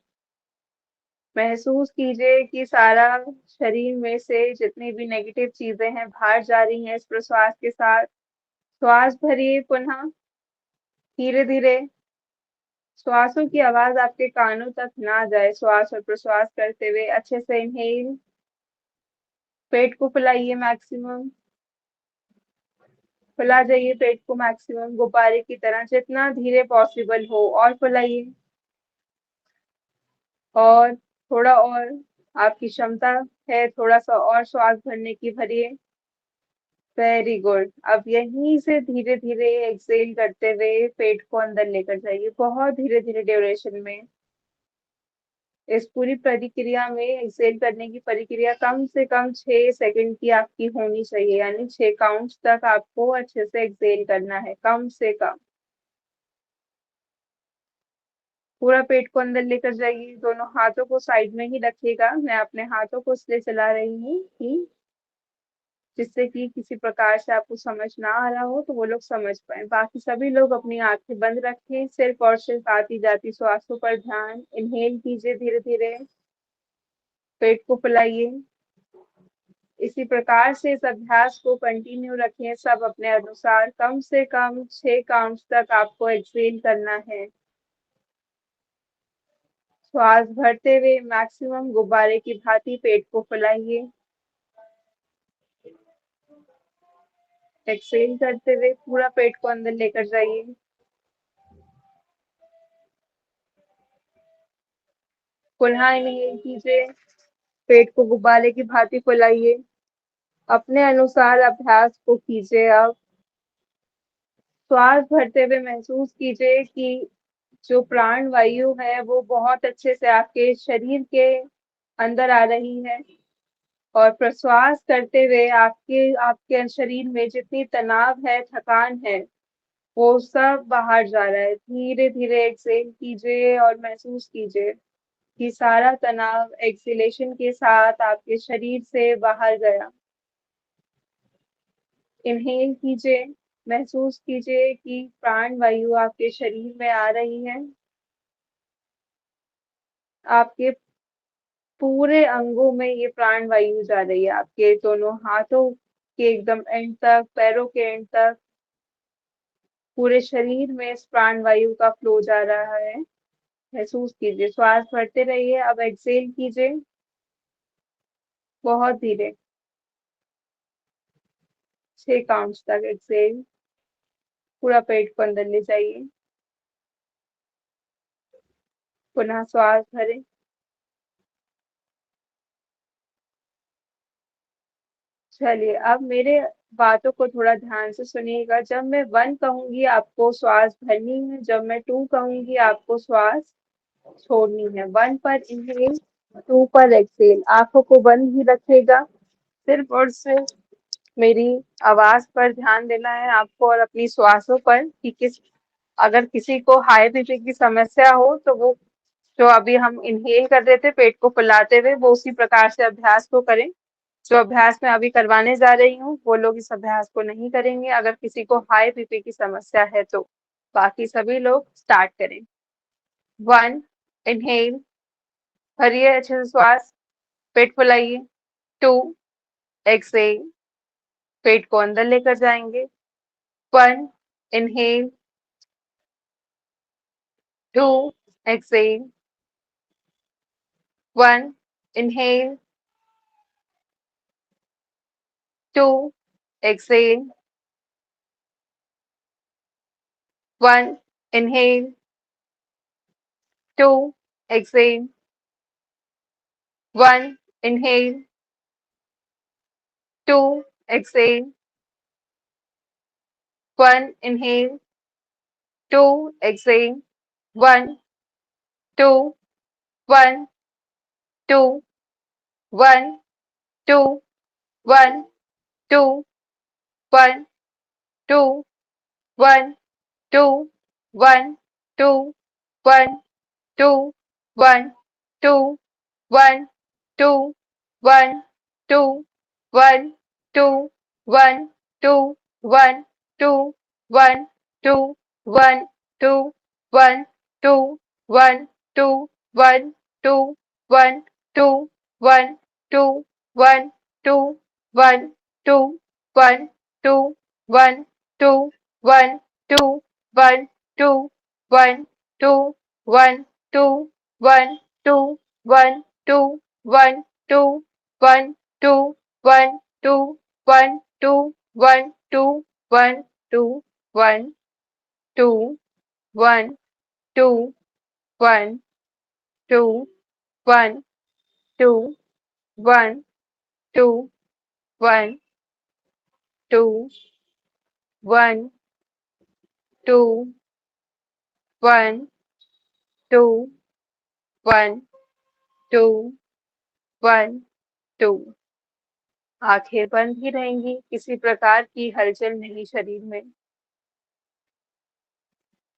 महसूस कीजिए कि सारा शरीर में से जितनी भी नेगेटिव चीजें हैं बाहर जा रही हैं इस प्रश्वास के साथ। श्वास भरिए पुनः धीरे धीरे। श्वासों की आवाज आपके कानों तक ना जाए। श्वास और प्रश्वास करते हुए अच्छे से इनहेल। पेट को फुलाइए मैक्सिमम। फुला जाइए पेट को मैक्सिमम गुब्बारे की तरह, जितना धीरे पॉसिबल हो और फुलाइए। और थोड़ा और आपकी क्षमता है, थोड़ा सा और श्वास भरने की भरिए। Very good. अब यहीं से धीरे धीरे एक्सेल करते हुए पेट को अंदर लेकर जाइए, बहुत धीरे धीरे ड्यूरेशन में। इस पूरी प्रक्रिया में, एक्सेल करने की प्रक्रिया कम से कम 6 सेकंड की आपकी होनी चाहिए, यानी 6 काउंट्स तक आपको अच्छे से एक्सेल करना है कम से कम। पूरा पेट को अंदर लेकर जाइए। दोनों हाथों को साइड में ही रखिएगा। मैं अपने हाथों को इसलिए चला रही हूँ कि जिससे कि किसी प्रकार से आपको समझ ना आ रहा हो तो वो लोग समझ पाए। बाकी सभी लोग अपनी आंखें बंद रखें। सिर्फ और सिर्फ आती जाती श्वासों पर ध्यान। इनहेल कीजिए धीरे धीरे। पेट को फुलाइए। इसी प्रकार से इस अभ्यास को कंटिन्यू रखें, सब अपने अनुसार। कम से कम 6 काउंट्स तक आपको एक्सेल करना है। श्वास भरते हुए मैक्सिमम गुब्बारे की भांति पेट को फुलाइए। एक्सेल करते हुए पूरा पेट को अंदर लेकर जाइए। पुनः इनहेल कीजिए। पेट को गुब्बारे की भांति फुलाइए। अपने अनुसार अभ्यास को कीजिए। अब श्वास भरते हुए महसूस कीजिए कि जो प्राण वायु है वो बहुत अच्छे से आपके शरीर के अंदर आ रही है, और प्रश्वास करते हुए आपके आपके शरीर में जितनी तनाव है, थकान है, वो सब बाहर जा रहा है। धीरे धीरे एक्सहेल कीजिए और महसूस कीजिए कि सारा तनाव एक्सहेलेशन के साथ आपके शरीर से बाहर गया। इनहेल कीजिए, महसूस कीजिए कि प्राण वायु आपके शरीर में आ रही है। आपके पूरे अंगों में ये प्राण वायु जा रही है, आपके दोनों हाथों के एकदम एंड तक, पैरों के एंड तक, पूरे शरीर में इस प्राण वायु का फ्लो जा रहा है। महसूस कीजिए, श्वास भरते रहिए। अब एक्सहेल कीजिए बहुत धीरे, 6 काउंट्स तक एक्सहेल। पूरा पेट को अंदर ले जाइए। पुनः श्वास भरें। चलिए, अब मेरे बातों को थोड़ा ध्यान से सुनिएगा। जब मैं 1 कहूंगी आपको श्वास भरनी है, जब मैं 2 कहूंगी आपको श्वास छोड़नी है। 1 पर इनहेल, 2 पर एक्सहेल। आंखों को बंद ही रखिएगा। सिर्फ और सिर्फ मेरी आवाज पर ध्यान देना है आपको और अपनी श्वासों पर कि अगर किसी को हाई बीपी की समस्या हो तो वो जो अभी हम इनहेल कर रहे थे पेट को फुलाते हुए, वो उसी प्रकार से अभ्यास को करें। जो अभ्यास मैं अभी करवाने जा रही हूँ वो लोग इस अभ्यास को नहीं करेंगे अगर किसी को हाई बीपी की समस्या है तो। बाकी सभी लोग स्टार्ट करें। 1 इनहेल, भरिए अच्छे से श्वास, पेट फुलाइए। 2 एक्सहेल, पेट को अंदर लेकर जाएंगे। 1 inhale, 2 exhale, 1 inhale, 2 exhale, 1 inhale, 2 exhale, 1 inhale, 2 exhale, 1 inhale, 2 exhale, 1 2 1 2 1 2 1 2 1 2 1 2 1 2 1 2 1 2 1 2 1 2 1 2 1 2 1 2 1 2 1 2 1 2 1 2 1 2 1 2 1 2 1 2 1 2 1 2 1 2 1 2 1 2 1 2 1 2 1 2 1 2 1 2 1 2 1 2 1 2 1 2 1 2 1 2 1 2 1 2 1 2 1 2 1 2 1 2 1 2 1 2 1 2। आंखें बंद ही रहेंगी, किसी प्रकार की हलचल नहीं शरीर में।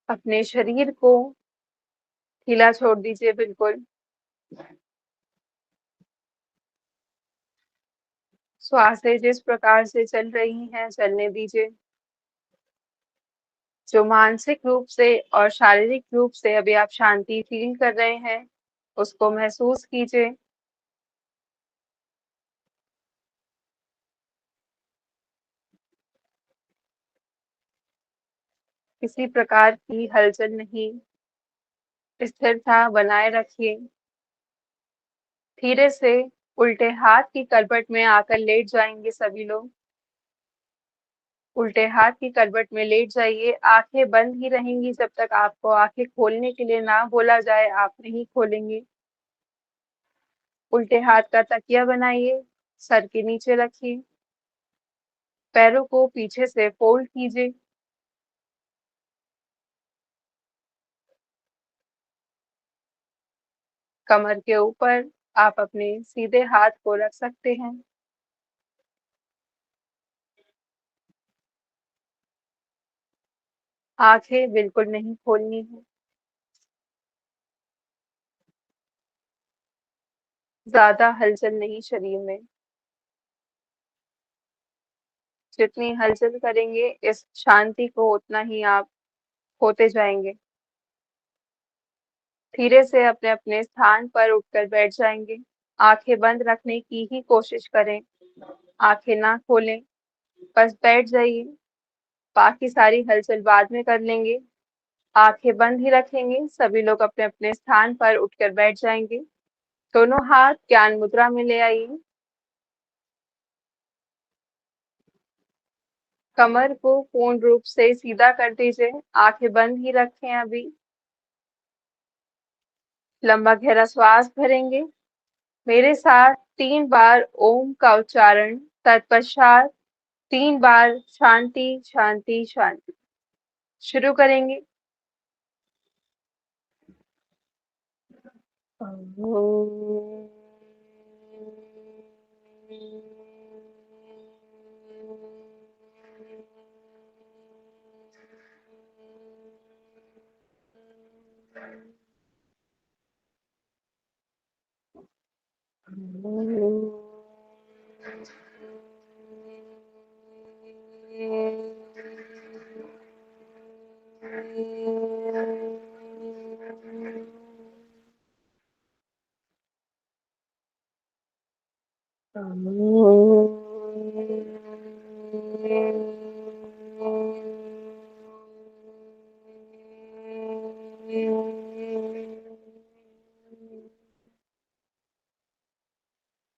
अपने शरीर को ढीला छोड़ दीजिए बिल्कुल। श्वासें जिस प्रकार से चल रही हैं चलने दीजिए। जो मानसिक रूप से और शारीरिक रूप से अभी आप शांति फील कर रहे हैं उसको महसूस कीजिए। किसी प्रकार की हलचल नहीं, स्थिरता बनाए रखिए। धीरे से उल्टे हाथ की करवट में आकर लेट जाएंगे सभी लोग। उल्टे हाथ की करवट में लेट जाइए। आंखें बंद ही रहेंगी जब तक आपको आंखें खोलने के लिए ना बोला जाए, आप नहीं खोलेंगे। उल्टे हाथ का तकिया बनाइए, सर के नीचे रखिए, पैरों को पीछे से फोल्ड कीजिए। कमर के ऊपर आप अपने सीधे हाथ को रख सकते हैं। आंखें बिल्कुल नहीं खोलनी है। ज्यादा हलचल नहीं शरीर में। जितनी हलचल करेंगे इस शांति को उतना ही आप खोते जाएंगे। धीरे से अपने अपने स्थान पर उठकर बैठ जाएंगे। आंखें बंद रखने की ही कोशिश करें, आंखें ना खोलें, बस बैठ जाइए। बाकी सारी हलचल बाद में कर लेंगे। आंखें बंद ही रखेंगे। सभी लोग अपने अपने स्थान पर उठकर बैठ जाएंगे। दोनों हाथ ज्ञान मुद्रा में ले आइए। कमर को पूर्ण रूप से सीधा कर दीजिए। आंखें बंद ही रखें अभी। लंबा गहरा श्वास भरेंगे। मेरे साथ 3 बार ओम का उच्चारण, तत्पश्चात 3 बार शांति शांति शांति। शुरू करेंगे।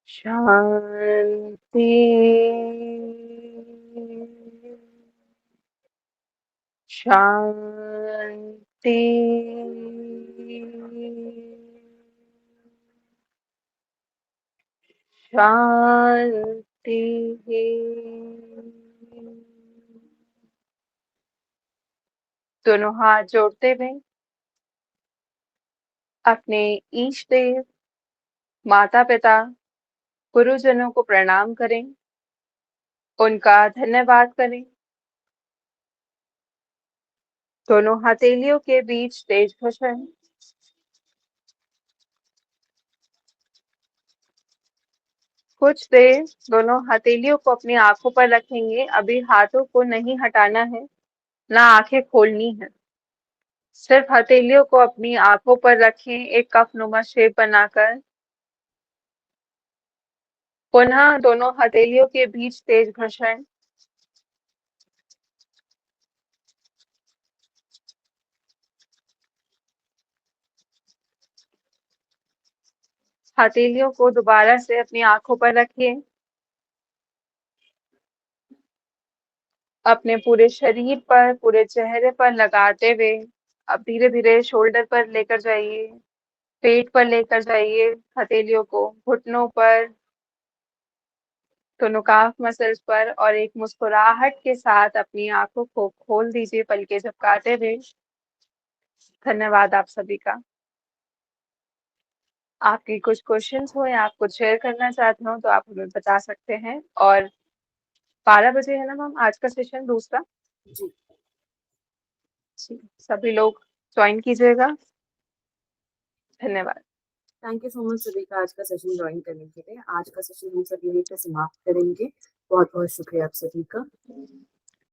शांति शांति शांति। दोनों हाथ जोड़ते हुए अपने ईष्ट देव, माता पिता, गुरुजनों को प्रणाम करें, उनका धन्यवाद करें। दोनों हथेलियों के बीच तेज घुसाएं। कुछ देर दोनों हथेलियों को अपनी आंखों पर रखेंगे। अभी हाथों को नहीं हटाना है, ना आंखें खोलनी है। सिर्फ हथेलियों को अपनी आंखों पर रखें, एक कप नुमा शेप बनाकर। पुनः दोनों हथेलियों के बीच तेज घुसाएं। हथेलियों को दोबारा से अपनी आंखों पर रखिए। अपने पूरे शरीर पर, पूरे चेहरे पर लगाते हुए अब धीरे धीरे शोल्डर पर लेकर जाइए, पेट पर लेकर जाइए, हथेलियों को घुटनों पर, दोनों काफ मसल्स पर, और एक मुस्कुराहट के साथ अपनी आंखों को खोल दीजिए पलके झपकाते हुए। धन्यवाद आप सभी का। आपकी कुछ क्वेश्चंस हो या आप कुछ शेयर करना चाहते हो तो आप हमें बता सकते हैं। और 12 बजे है ना मैम आज का सेशन दूसरा? जी। जी, सभी लोग ज्वाइन कीजिएगा। धन्यवाद। थैंक यू सो मच सभी का आज का सेशन ज्वाइन करने के लिए। आज का सेशन हम सब यहीं पे समाप्त करेंगे। बहुत बहुत शुक्रिया आप सभी का।